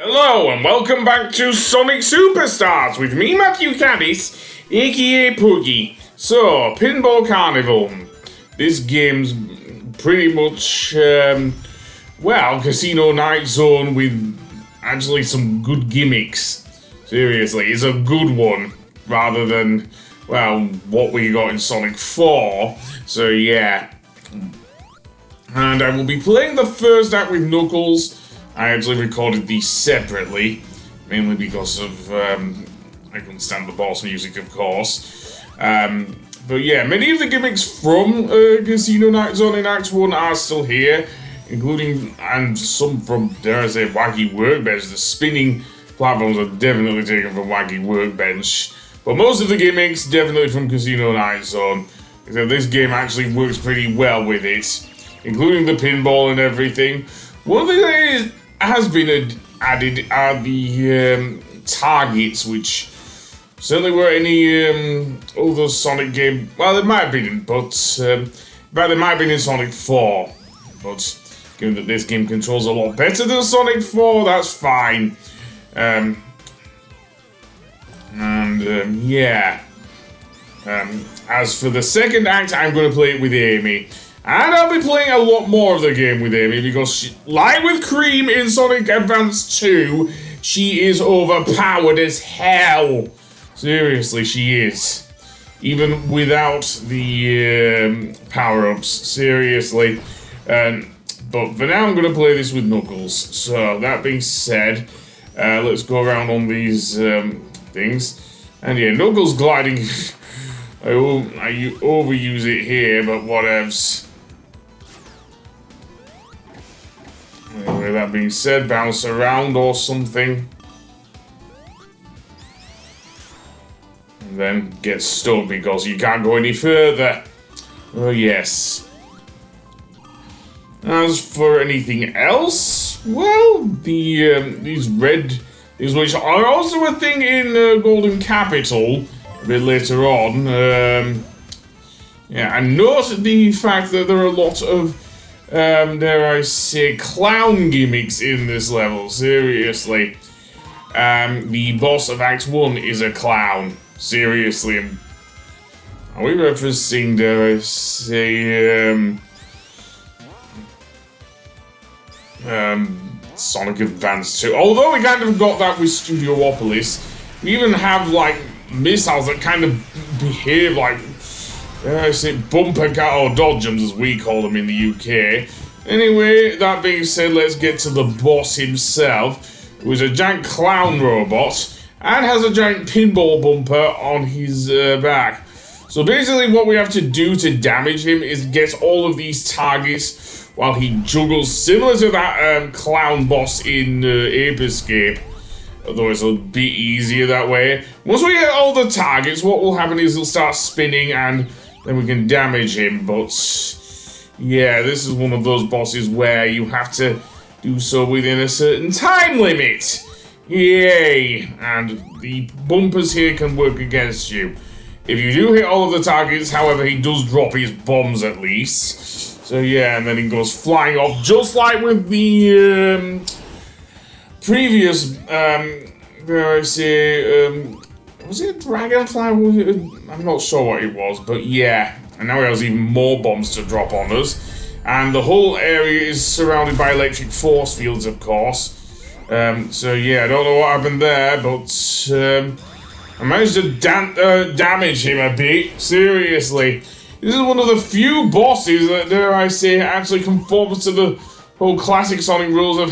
Hello and welcome back to Sonic Superstars with me, Matthew Caddis, aka Poogie. So, Pinball Carnival. This game's pretty much, Casino Night Zone with actually some good gimmicks. Seriously, it's a good one rather than, what we got in Sonic 4. So, yeah. And I will be playing the first act with Knuckles. I actually recorded these separately, mainly because of, I couldn't stand the boss music, of course. But yeah, many of the gimmicks from Casino Night Zone in Act 1 are still here, including, and some from, dare I say, Wacky Workbench. The spinning platforms are definitely taken from Wacky Workbench. But most of the gimmicks, definitely from Casino Night Zone. So this game actually works pretty well with it, including the pinball and everything. One thing that has been added are the targets, which certainly were any other Sonic game. Well, there might have been, but they might have been in Sonic 4. But given that this game controls a lot better than Sonic 4, that's fine. As for the second act, I'm going to play it with Amy. And I'll be playing a lot more of the game with Amy because, like with Cream in Sonic Advance 2, she is overpowered as hell. Seriously, she is. Even without the power-ups, seriously. But for now, I'm going to play this with Knuckles. So, that being said, let's go around on these things. And yeah, Knuckles gliding, I overuse it here, but whatevs. Anyway, that being said, bounce around or something. And then get stuck because you can't go any further. Oh yes. As for anything else, well, these which are also a thing in Golden Capital a bit later on. And note the fact that there are a lot of dare I say, clown gimmicks in this level, seriously. The boss of Act 1 is a clown, seriously. Are we referencing, dare I say, Sonic Advance 2? Although we kind of got that with Studiopolis, we even have, like, missiles that kind of behave like, I say bumper car or dodgems as we call them in the UK. Anyway, that being said, let's get to the boss himself, who is a giant clown robot and has a giant pinball bumper on his back. So basically what we have to do to damage him is get all of these targets while he juggles, similar to that clown boss in Ape Escape. Although it's a bit easier that way. Once we get all the targets, what will happen is he'll start spinning and then we can damage him, but yeah, this is one of those bosses where you have to do so within a certain time limit. Yay! And the bumpers here can work against you. If you do hit all of the targets, however, he does drop his bombs at least. So yeah, and then he goes flying off, just like with the previous, dare I say, was it a dragonfly? I'm not sure what it was, but yeah. And now he has even more bombs to drop on us. And the whole area is surrounded by electric force fields, of course. So yeah, I don't know what happened there, but I managed to damage him a bit. Seriously. This is one of the few bosses that, dare I say, actually conforms to the whole classic Sonic rules of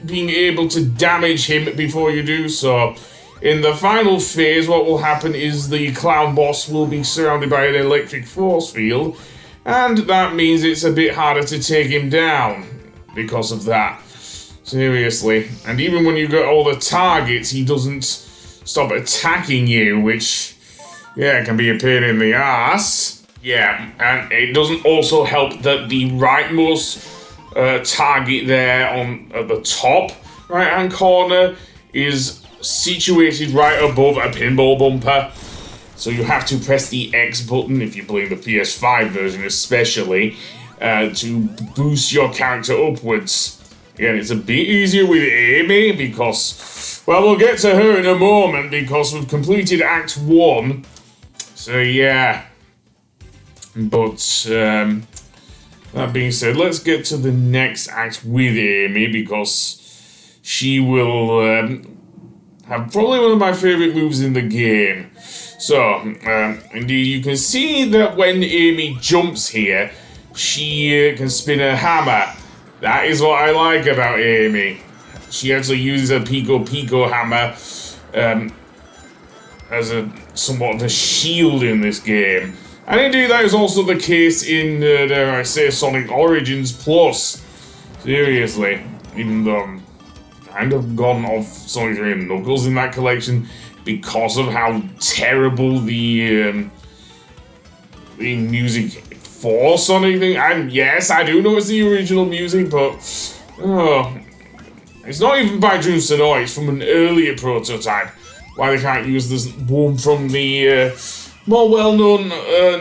being able to damage him before you do so. In the final phase, what will happen is the clown boss will be surrounded by an electric force field, and that means it's a bit harder to take him down because of that. Seriously. And even when you get all the targets, he doesn't stop attacking you, which, yeah, can be a pain in the ass. Yeah, and it doesn't also help that the rightmost target there at the top right-hand corner is situated right above a pinball bumper. So you have to press the X button, if you're playing the PS5 version especially, to boost your character upwards. Again, it's a bit easier with Amy because, well, we'll get to her in a moment because we've completed Act 1. So, yeah. But, that being said, let's get to the next act with Amy because she will have probably one of my favorite moves in the game. So, indeed, you can see that when Amy jumps here, she can spin a hammer. That is what I like about Amy. She actually uses a Pico hammer as a somewhat of a shield in this game. And indeed, that is also the case in, dare I say, Sonic Origins Plus. Seriously, even though I'm kind of gone off Sonic 3 and Knuckles in that collection because of how terrible the music for Sonic thing. And yes, I do know it's the original music, but it's not even by Jun Senoi, it's from an earlier prototype. Why they can't use this one from the more well-known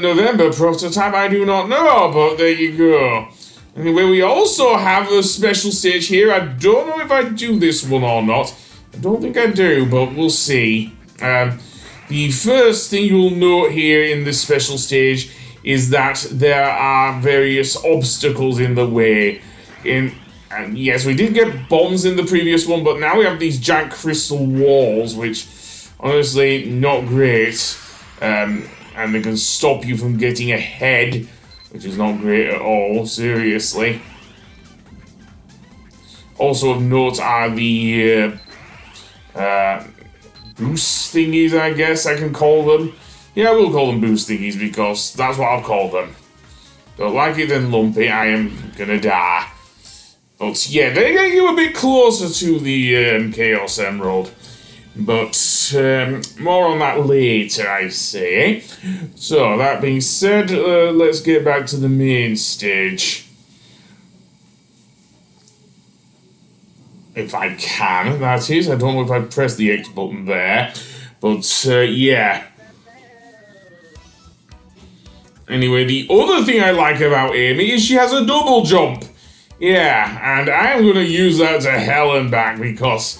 November prototype, I do not know, but there you go. Anyway, we also have a special stage here. I don't know if I do this one or not. I don't think I do, but we'll see. The first thing you'll note here in this special stage is that there are various obstacles in the way. And yes, we did get bombs in the previous one, but now we have these giant crystal walls, which honestly not great. And they can stop you from getting ahead, which is not great at all, seriously. Also of note are the boost thingies, I guess I can call them. Yeah, I will call them boost thingies because that's what I'll call them. Don't like it then Lumpy, I am gonna die. But yeah, they get you a bit closer to the Chaos Emerald. But more on that later, I say. So, that being said, let's get back to the main stage. If I can, that is. I don't know if I pressed the X button there. But, yeah. Anyway, the other thing I like about Amy is she has a double jump. Yeah, and I am going to use that to hell and back because,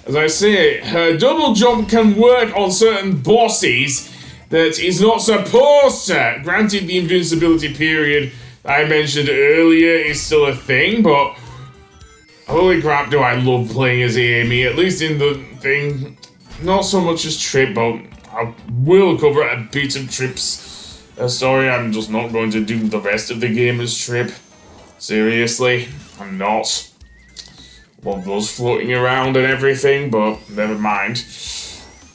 as I say, her double jump can work on certain bosses that is not supposed to. Granted, the invincibility period I mentioned earlier is still a thing, but holy crap do I love playing as Amy, at least in the thing. Not so much as Trip, but I will cover a bit of Trip's story. I'm just not going to do the rest of the game as Trip. Seriously, I'm not. Love those floating around and everything, but never mind.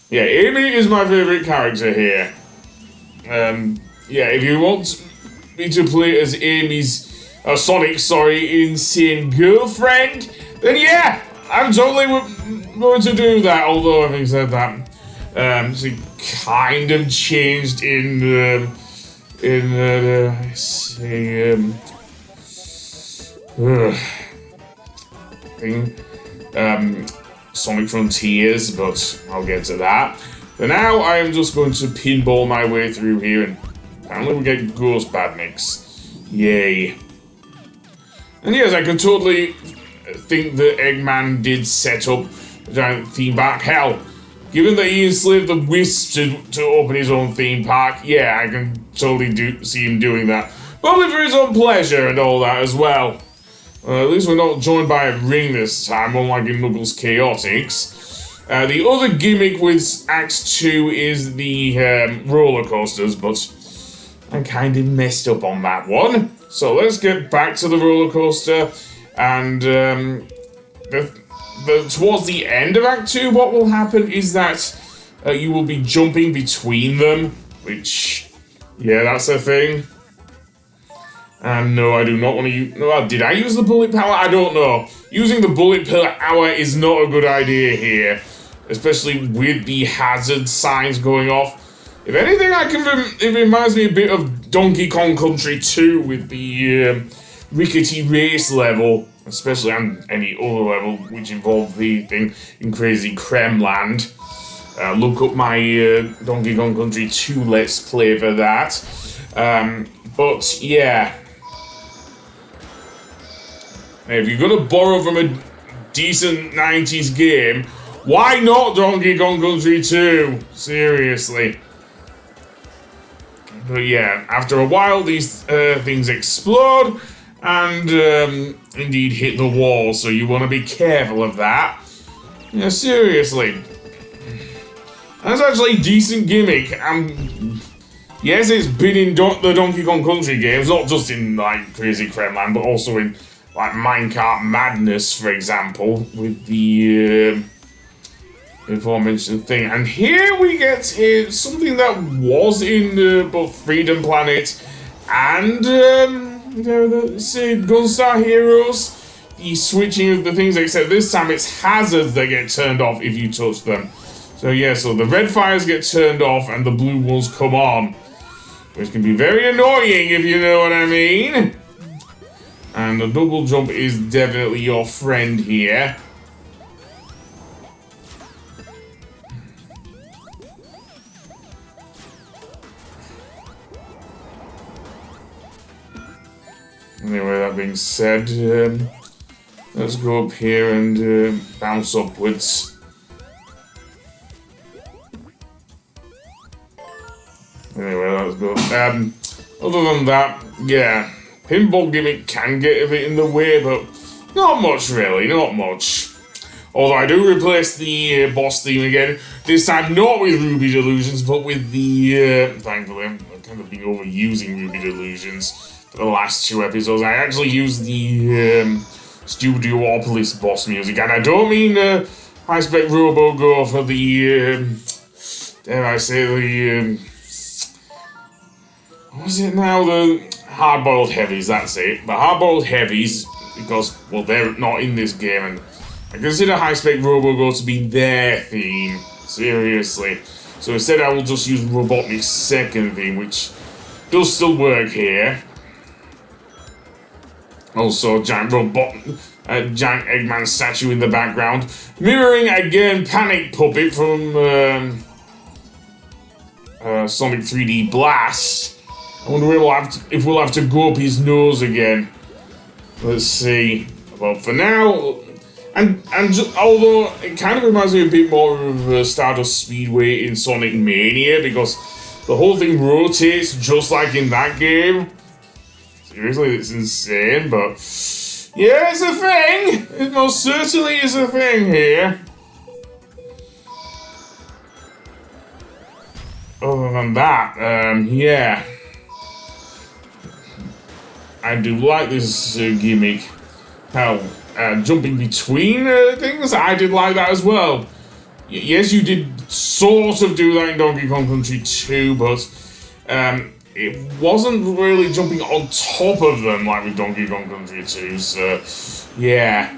Yeah, Amy is my favourite character here. Yeah, if you want me to play as Amy's, Sonic's, insane girlfriend, then yeah, I'm totally going to do that, although having said that, she kind of changed in Sonic Frontiers, but I'll get to that. For now, I am just going to pinball my way through here, and apparently we get Ghost Badniks. Yay. And yes, I can totally think that Eggman did set up a giant theme park. Hell, given that he enslaved the Wisp to open his own theme park, yeah, I can totally see him doing that. Probably for his own pleasure and all that as well. At least we're not joined by a ring this time, unlike in Knuckles Chaotix. The other gimmick with Act 2 is the roller coasters, but I kind of messed up on that one. So let's get back to the roller coaster, and towards the end of Act 2, what will happen is that you will be jumping between them, which, yeah, that's a thing. And no, I do not want to use... No, did I use the bullet power? I don't know. Using the bullet power is not a good idea here. Especially with the hazard signs going off. If anything, it reminds me a bit of Donkey Kong Country 2 with the rickety race level. Especially on any other level which involved the thing in Crazy Kremland. Look up my Donkey Kong Country 2 Let's Play for that. But, yeah... If you're gonna borrow from a decent 90s game, why not Donkey Kong Country 2? Seriously. But yeah, after a while, these things explode and indeed hit the wall, so you want to be careful of that. Yeah, seriously. That's actually a decent gimmick. Yes, it's been in the Donkey Kong Country games, not just in like Crazy Kremland, but also in like Minecart Madness, for example, with the aforementioned thing. And here we get something that was in both Freedom Planet and Gunstar Heroes. The switching of the things, except this time it's hazards that get turned off if you touch them. So yeah, so the red fires get turned off and the blue ones come on, which can be very annoying if you know what I mean. And the double jump is definitely your friend here. Anyway, that being said, let's go up here and bounce upwards. Anyway, let's go. Other than that, yeah, pinball gimmick can get a bit in the way, but not much really, not much. Although I do replace the boss theme again, this time not with Ruby Delusions, but with the, thankfully, I'm kind of been overusing Ruby Delusions for the last 2 episodes. I actually used the Studiopolis boss music, and I don't mean High Spec Robo Go for the, dare I say, the, what was it now? The Hard-Boiled Heavies, that's it. The Hard-Boiled Heavies, because, well, they're not in this game, and I consider High Spec Robogo to be their theme. Seriously. So instead I will just use Robotnik's second theme, which does still work here. Also, giant giant Eggman statue in the background. Mirroring, again, Panic Puppet from Sonic 3D Blast. I wonder if we'll have to go up his nose again. Let's see. Well, for now, and just, although it kind of reminds me a bit more of Stardust Speedway in Sonic Mania, because the whole thing rotates just like in that game. Seriously, it's insane, but yeah, it's a thing. It most certainly is a thing here. Other than that, yeah. I do like this gimmick. How jumping between things, I did like that as well. Yes, you did sort of do that in Donkey Kong Country 2, but it wasn't really jumping on top of them like with Donkey Kong Country 2, so yeah.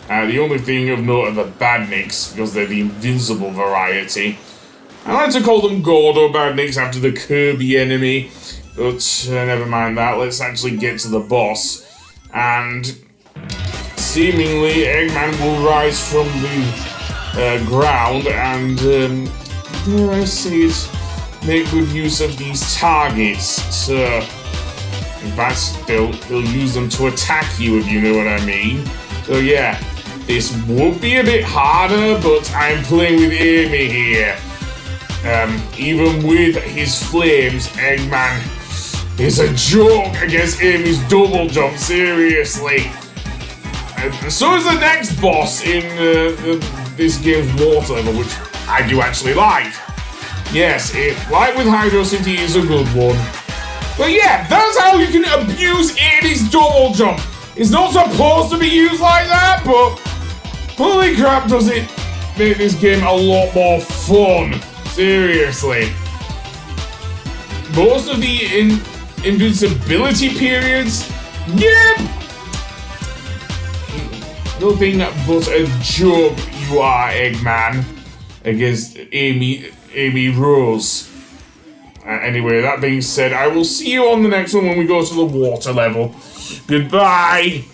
The only thing of note are the badniks, because they're the invincible variety. I like to call them Gordo badniks after the Kirby enemy, but never mind that. Let's actually get to the boss. And seemingly Eggman will rise from the ground and, dare I say it, make good use of these targets. So, in fact, he'll use them to attack you, if you know what I mean. So yeah, this would be a bit harder, but I'm playing with Amy here. Even with his flames, Eggman is a joke against Amy's double jump, seriously. And so is the next boss in this game's water level, which I do actually like. Yes, like with Hydro City, is a good one. But yeah, that's how you can abuse Amy's double jump. It's not supposed to be used like that, but holy crap, does it make this game a lot more fun. Seriously. Most of the invincibility periods, yep, nothing but a joke you are, Eggman, against Amy Rose. Anyway, that being said, I will see you on the next one when we go to the water level. Goodbye!